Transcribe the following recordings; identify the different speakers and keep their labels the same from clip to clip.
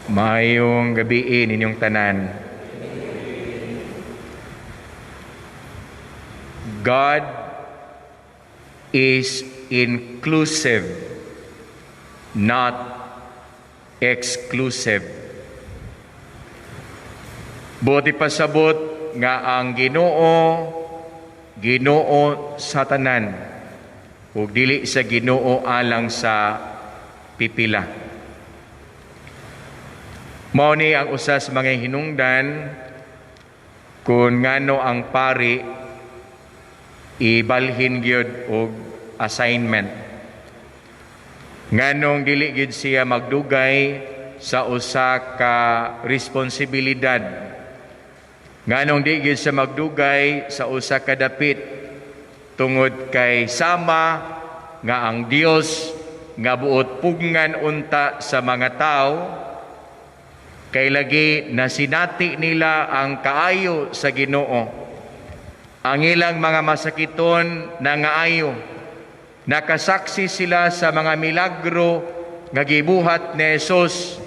Speaker 1: Maayong gabi ninyong tanan. God is inclusive, not exclusive. Buti pasabot nga ang Ginoo sa tanan, ug dili sa Ginoo alang sa pipila. Mao ni ang usa sa mga hinungdan kung ngano ang pari ibalhin gyud og assignment. Nganong dili gyud siya magdugay sa usa ka responsibilidad. Nganong dili gyud siya magdugay sa usa ka dapit tungod kay sama nga ang Dios nga buot pugngan unta sa mga tao, kay lagi na sinati nila ang kaayo sa Ginoo. Ang ilang mga masakiton na ngaayo, nakasaksi sila sa mga milagro nga gibuhat ni Jesus,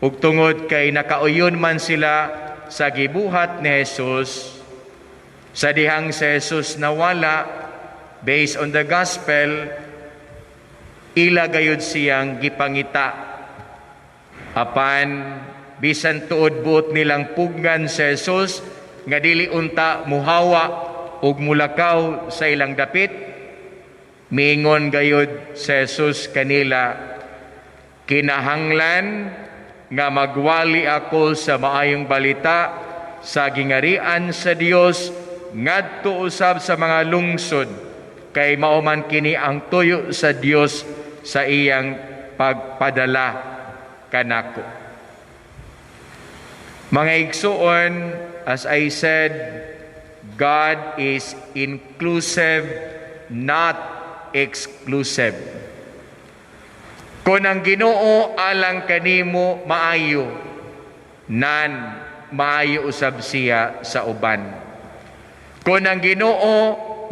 Speaker 1: ug tungod kay nakauyon man sila sa gibuhat ni Jesus, sa dihang si Jesus nawala, based on the gospel, ila gayud siyang gipangita. Apan bisan tuod buot nilang pugnan si Jesus nga dili unta muhawa ug mulakaw sa ilang dapit, miingon gayud si Jesus kanila, kinahanglan nga magwali ako sa maayong balita sa gingarian sa Dios ngadto usab sa mga lungsod, kay mao man kini ang tuyo sa Dios sa iyang pagpadala kanako. Mga igsuon, as I said, God is inclusive, not exclusive. Kung ang Ginoo alang kanimo maayo, nan maayo usab siya sa uban. Kung ang Ginoo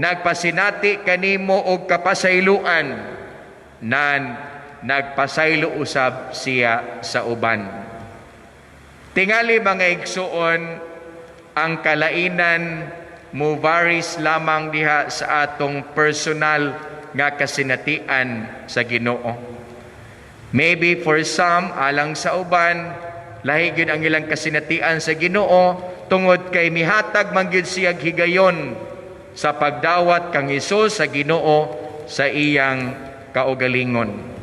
Speaker 1: nagpasinati kanimo og kapasayloan, nan nagpasaylo usab siya sa uban. Tingali mga igsuon, ang kalainan mo varies lamang diha sa atong personal nga kasinatian sa Ginoo. Maybe for some, alang sa uban, lahi gyud ang ilang kasinatian sa Ginoo tungod kay mihatag man gyud siya higayon sa pagdawat kang Hesus sa Ginoo sa iyang kaugalingon.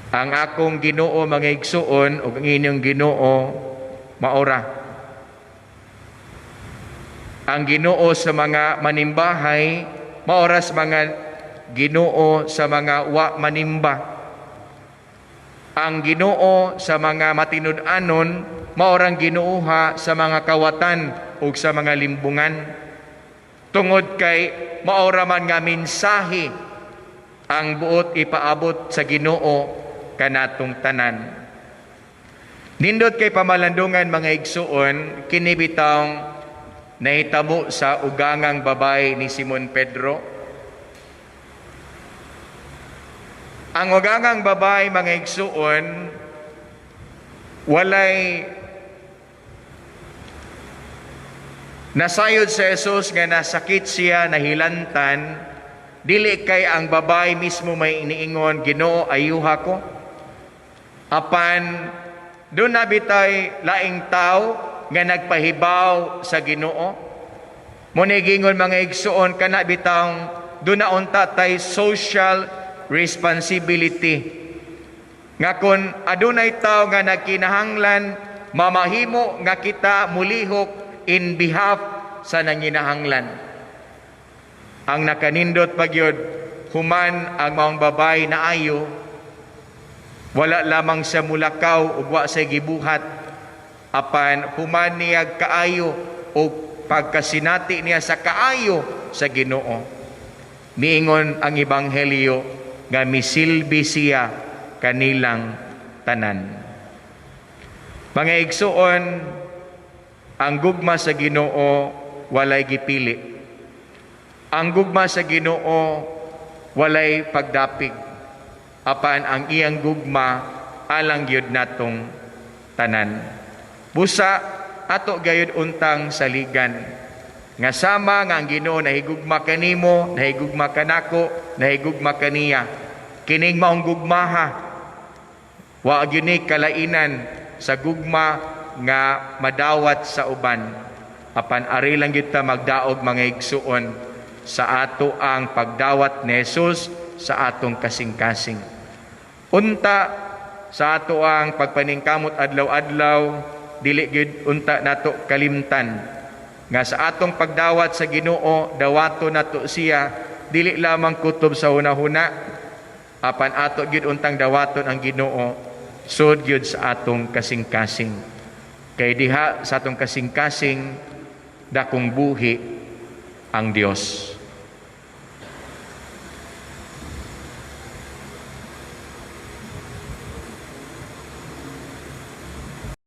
Speaker 1: Ang akong Ginoo mga igsuon ug ang inyong Ginoo maora. Ang Ginoo sa mga manimbahay maora sa mga Ginoo sa mga wa manimba. Ang Ginoo sa mga matinud-anon maorang Ginooha sa mga kawatan ug sa mga limbungan. Tungod kay maora man nga mensahe ang buot ipaabot sa Ginoo kanatong tanan. Nindot kay pamalandungan mga igsuon, kini bitawng nahitabo sa ugangang babay ni Simon Pedro. Ang ugangang babay mga igsuon, walay nasayod sa Jesus nga nasakit siya, nahilantan, dili kay ang babay mismo may iniingon, Ginoo ayuha ko. Apan doon nabitay laing tao nga nagpahibaw sa Ginoo. Munigingon mga igsuon kana bitang doon na unta tay social responsibility. Nga kun adunay tao nga nagkinahanglan, mamahimo nga kita mulihok in behalf sa nanginahanglan. Ang nakanindot pagyod, human ang maong babay na ayo, wala lamang sa mulakaw ug wa sa gibuhat, apan human niya kaayo o pagkasinati niya sa kaayo sa Ginoo. Miingon ang ebanghelyo nga misilbi siya kanilang tanan. Mga igsuon, ang gugma sa Ginoo walay gipili. Ang gugma sa Ginoo walay pagdapig. Apan ang iyang gugma alang gyud natong tanan. Busa ato gayud untang saligan nga sama nga ang Ginoo nahigugma kanimo, nahigugma kanako, nahigugma kaniya. Kining maong gugmaha wa gyud ni kalainan sa gugma nga madawat sa uban. Apan ari lang gyud ta magdaog mga igsuon sa ato ang pagdawat ni Jesus sa atong kasing-kasing. Unta sa ato ang pagpaningkamot adlaw-adlaw, dili gyud unta nato kalimtan nga sa atong pagdawat sa Ginoo, dawato nato siya dili lamang kutob sa hunahuna, apan ato gyud untang dawaton ang Ginoo sud gyud sa atong kasing-kasing. Kay diha sa atong kasing-kasing dakong buhi ang Dios.